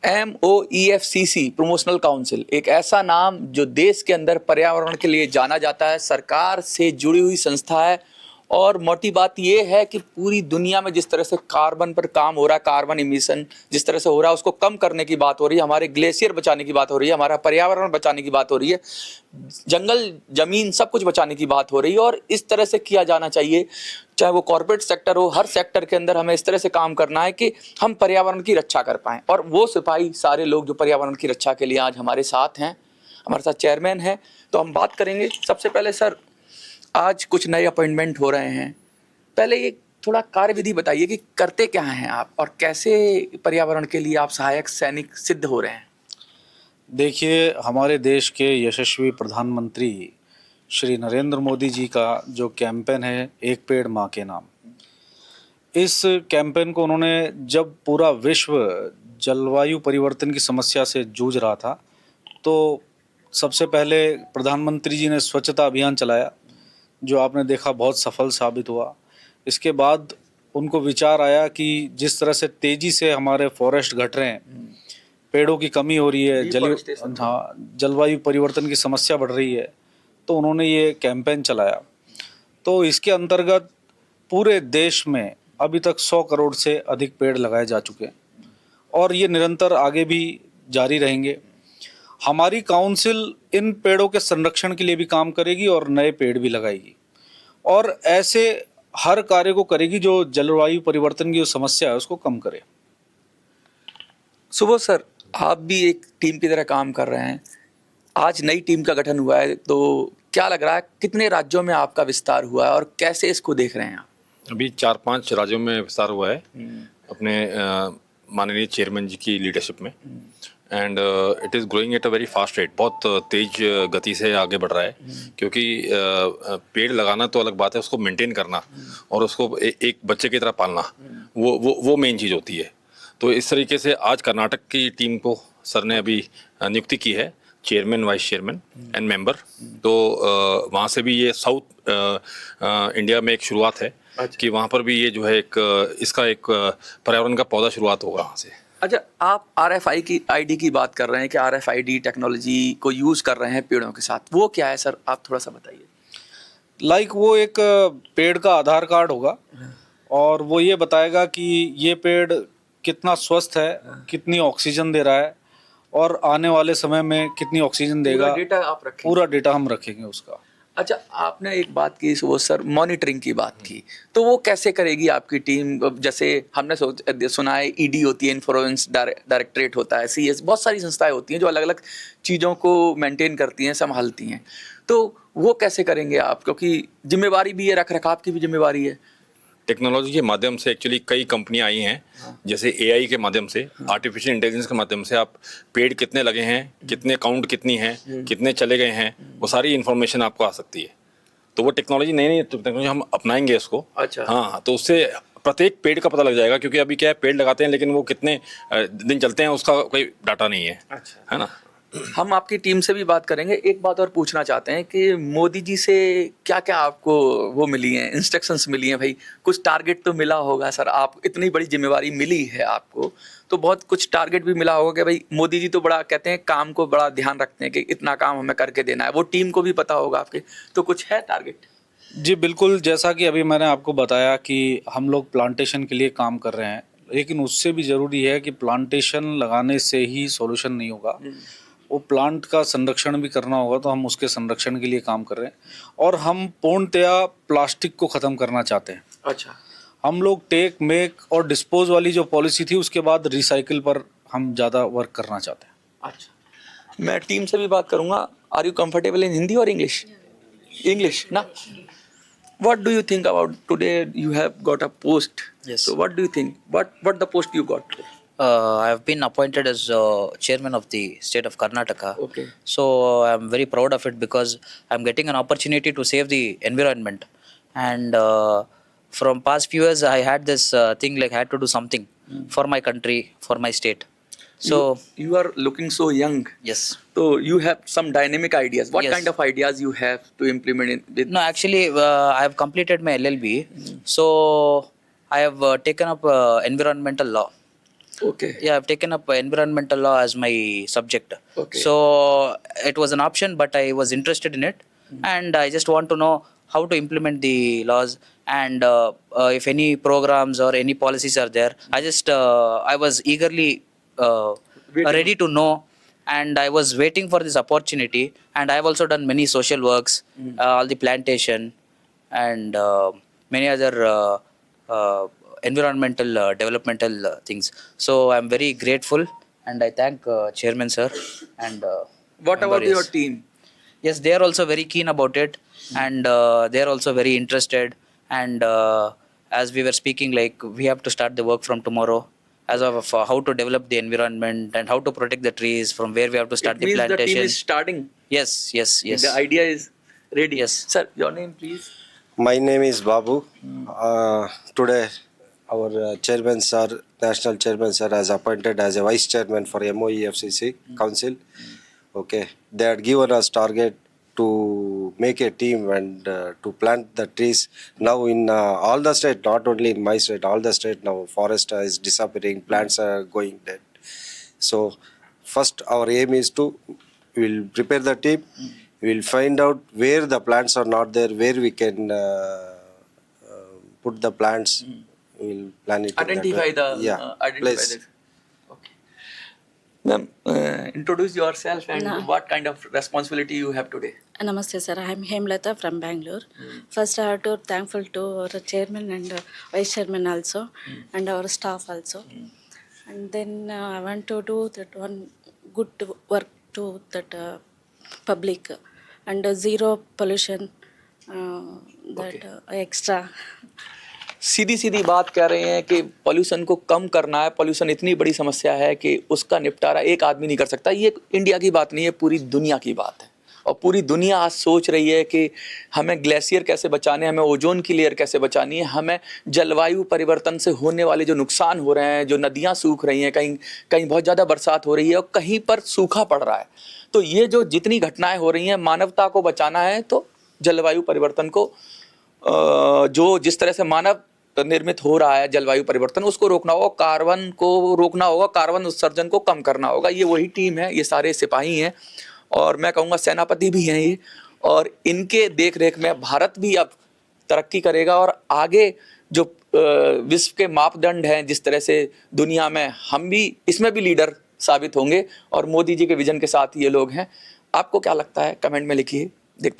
MOEFCC promotional council एक ऐसा नाम जो देश के अंदर पर्यावरण के लिए जाना जाता है, सरकार से जुड़ी हुई संस्था है। और मोटी बात यह है कि पूरी दुनिया में जिस तरह से कार्बन पर काम हो रहा है, कार्बन इमिशन जिस तरह से हो रहा है, उसको कम करने की बात हो रही है, हमारे ग्लेशियर बचाने की बात हो रही है, हमारा पर्यावरण बचाने की बात हो रही है, जंगल जमीन सब कुछ बचाने की बात हो रही है। और इस तरह से किया जाना चाहिए, चाहे वो कॉर्पोरेट सेक्टर हो, हर सेक्टर के अंदर हमें इस तरह से काम करना है कि हम पर्यावरण की रक्षा कर पाएं। और वो सिपाही सारे लोग जो पर्यावरण की रक्षा के लिए आज हमारे साथ हैं, हमारे साथ चेयरमैन हैं, तो हम बात करेंगे। सबसे पहले सर, आज कुछ नए अपॉइंटमेंट हो रहे हैं, पहले ये थोड़ा कार्यविधि बताइए कि करते क्या हैं आप और कैसे पर्यावरण के लिए आप सहायक सैनिक सिद्ध हो रहे हैं। देखिए, हमारे देश के यशस्वी प्रधानमंत्री श्री नरेंद्र मोदी जी का जो कैंपेन है, एक पेड़ माँ के नाम, इस कैंपेन को उन्होंने जब पूरा विश्व जलवायु परिवर्तन की समस्या से जूझ रहा था, तो सबसे पहले प्रधानमंत्री जी ने स्वच्छता अभियान चलाया, जो आपने देखा बहुत सफल साबित हुआ। इसके बाद उनको विचार आया कि जिस तरह से तेज़ी से हमारे फॉरेस्ट घट रहे हैं, पेड़ों की कमी हो रही है, जलवायु परिवर्तन की समस्या बढ़ रही है, तो उन्होंने ये कैंपेन चलाया। तो इसके अंतर्गत पूरे देश में अभी तक 100 करोड़ से अधिक पेड़ लगाए जा चुके हैं और ये निरंतर आगे भी जारी रहेंगे। हमारी काउंसिल इन पेड़ों के संरक्षण के लिए भी काम करेगी और नए पेड़ भी लगाएगी और ऐसे हर कार्य को करेगी जो जलवायु परिवर्तन की जो समस्या है उसको कम करे। सुबोध सर, आप भी एक टीम की तरह काम कर रहे हैं, आज नई टीम का गठन हुआ है, तो क्या लग रहा है, कितने राज्यों में आपका विस्तार हुआ है और कैसे इसको देख रहे हैं आप? अभी 4-5 राज्यों में विस्तार हुआ है अपने माननीय चेयरमैन जी की लीडरशिप में, and it is growing at a very fast rate. बहुत तेज गति से आगे बढ़ रहा है, क्योंकि पेड़ लगाना तो अलग बात है, उसको मेंटेन करना और उसको एक बच्चे की तरह पालना, वो मेन चीज़ होती है। तो इस तरीके से आज कर्नाटक की टीम को सर ने अभी नियुक्ति की है, chairman, vice chairman and member. तो वहाँ से भी ये साउथ इंडिया में एक शुरुआत है कि वहाँ पर भी ये जो है इसका एक पर्यावरण का पौधा शुरुआत होगा वहाँ से। अच्छा, आप RFID की बात कर रहे हैं कि RFID टेक्नोलॉजी को यूज़ कर रहे हैं पेड़ों के साथ, वो क्या है सर, आप थोड़ा सा बताइए। वो एक पेड़ का आधार कार्ड होगा और वो ये बताएगा कि ये पेड़ कितना स्वस्थ है, कितनी ऑक्सीजन दे रहा है और आने वाले समय में कितनी ऑक्सीजन देगा। पूरा डेटा हम रखेंगे उसका। अच्छा, आपने एक बात की सुबोध सर, मॉनिटरिंग की बात की, तो वो कैसे करेगी आपकी टीम? जैसे हमने सुना है ED होती है, इंफ्लुएंस डायरेक्टरेट होता है, CS, बहुत सारी संस्थाएं होती हैं जो अलग अलग चीज़ों को मेंटेन करती हैं, संभालती हैं, तो वो कैसे करेंगे आप? क्योंकि जिम्मेवारी भी है, रख रखाव की भी जिम्मेवारी है। टेक्नोलॉजी के माध्यम से एक्चुअली कई कंपनियां आई हैं, जैसे AI के माध्यम से, आर्टिफिशियल इंटेलिजेंस के माध्यम से आप पेड़ कितने लगे हैं, कितने काउंट कितनी है, कितने चले गए हैं, वो सारी इन्फॉर्मेशन आपको आ सकती है। तो वो टेक्नोलॉजी नई टेक्नोलॉजी हम अपनाएंगे इसको। अच्छा। हाँ, तो उससे प्रत्येक पेड़ का पता लग जाएगा, क्योंकि अभी क्या है, पेड़ लगाते हैं लेकिन वो कितने दिन चलते हैं उसका कोई डाटा नहीं है। अच्छा, है ना। हम आपकी टीम से भी बात करेंगे। एक बात और पूछना चाहते हैं कि मोदी जी से क्या क्या आपको वो मिली हैं, इंस्ट्रक्शंस मिली हैं? भाई कुछ टारगेट तो मिला होगा सर, आप इतनी बड़ी जिम्मेवारी मिली है आपको, तो बहुत कुछ टारगेट भी मिला होगा कि भाई मोदी जी तो बड़ा कहते हैं, काम को बड़ा ध्यान रखते हैं कि इतना काम हमें करके देना है, वो टीम को भी पता होगा आपके, तो कुछ है टारगेट? जी बिल्कुल, जैसा कि अभी मैंने आपको बताया कि हम लोग प्लांटेशन के लिए काम कर रहे हैं, लेकिन उससे भी ज़रूरी है कि प्लांटेशन लगाने से ही सॉल्यूशन नहीं होगा, वो प्लांट का संरक्षण भी करना होगा। तो हम उसके संरक्षण के लिए काम कर रहे हैं और हम पूर्णतया प्लास्टिक को ख़त्म करना चाहते हैं। अच्छा, हम लोग टेक, मेक और डिस्पोज वाली जो पॉलिसी थी, उसके बाद रिसाइकिल पर हम ज़्यादा वर्क करना चाहते हैं। अच्छा, मैं टीम से भी बात करूँगा। Are you comfortable in Hindi और इंग्लिश? इंग्लिश ना। What do you think about today? You have got a post. Yes. So what do you think? What the post you got? I have been appointed as chairman of the state of Karnataka. Okay. So I'm very proud of it because I'm getting an opportunity to save the environment. And from past few years, I had this thing like I had to do something for my country, for my state. So you are looking so young. yes. So you have some dynamic ideas. What Yes. kind of ideas you have to implement it with? No, actually, I have completed my LLB. So I have taken up environmental law. Okay. Yeah, I've taken up environmental law as my subject. Okay. So it was an option, but I was interested in it, and I just want to know how to implement the laws, and if any programs or any policies are there. I was eagerly Waiting. ready to know, and I was waiting for this opportunity. And I've also done many social works, all the plantation, and many other environmental developmental things. So I'm very grateful, and I thank chairman sir and What member, about your yes. team? Yes, they are also very keen about it, and they are also very interested. And as we were speaking, like, we have to start the work from tomorrow, as of how to develop the environment and how to protect the trees, from where we have to start It the means the team plantation. is starting. Yes, yes, yes. The idea is ready. Yes. Sir, your name, please. My name is Babu. Today, our chairman sir, national chairman sir, has appointed as a vice chairman for MOEFCC Council. Okay, they had given us target to make a team and to plant the trees. Now in all the state, not only in my state, all the state now forest is disappearing, plants are going dead. So first our aim is to, we'll prepare the team, we'll find out where the plants are not there, where we can put the plants, we'll plan it. Identify in that way. identify place. this. Okay. Ma'am, introduce yourself and No. what kind of responsibility you have today. Namaste sir, I am Hemlata from Bangalore. First I have to thankful to our chairman and vice chairman also, and our staff also. And then I want to do that one good work to that public, and zero pollution, that extra. सीधी सीधी बात कह रहे हैं कि pollution को कम करना है। Pollution इतनी बड़ी समस्या है कि उसका निपटारा एक आदमी नहीं कर सकता। ये इंडिया की बात नहीं है, पूरी दुनिया की बात है। और पूरी दुनिया आज सोच रही है कि हमें ग्लेशियर कैसे बचाने, हमें ओजोन की लेयर कैसे बचानी है, हमें जलवायु परिवर्तन से होने वाले जो नुकसान हो रहे हैं, जो नदियाँ सूख रही हैं, कहीं कहीं बहुत ज़्यादा बरसात हो रही है और कहीं पर सूखा पड़ रहा है। तो ये जो जितनी घटनाएं हो रही हैं, मानवता को बचाना है तो जलवायु परिवर्तन को जो जिस तरह से मानव निर्मित हो रहा है जलवायु परिवर्तन, उसको रोकना होगा, कार्बन को रोकना होगा, कार्बन उत्सर्जन को कम करना होगा। ये वही टीम है, ये सारे सिपाही हैं और मैं कहूँगा सेनापति भी हैं ये, और इनके देख रेख में भारत भी अब तरक्की करेगा और आगे जो विश्व के मापदंड हैं, जिस तरह से दुनिया में हम भी इसमें भी लीडर साबित होंगे और मोदी जी के विजन के साथ ये लोग हैं। आपको क्या लगता है, कमेंट में लिखिए। देखते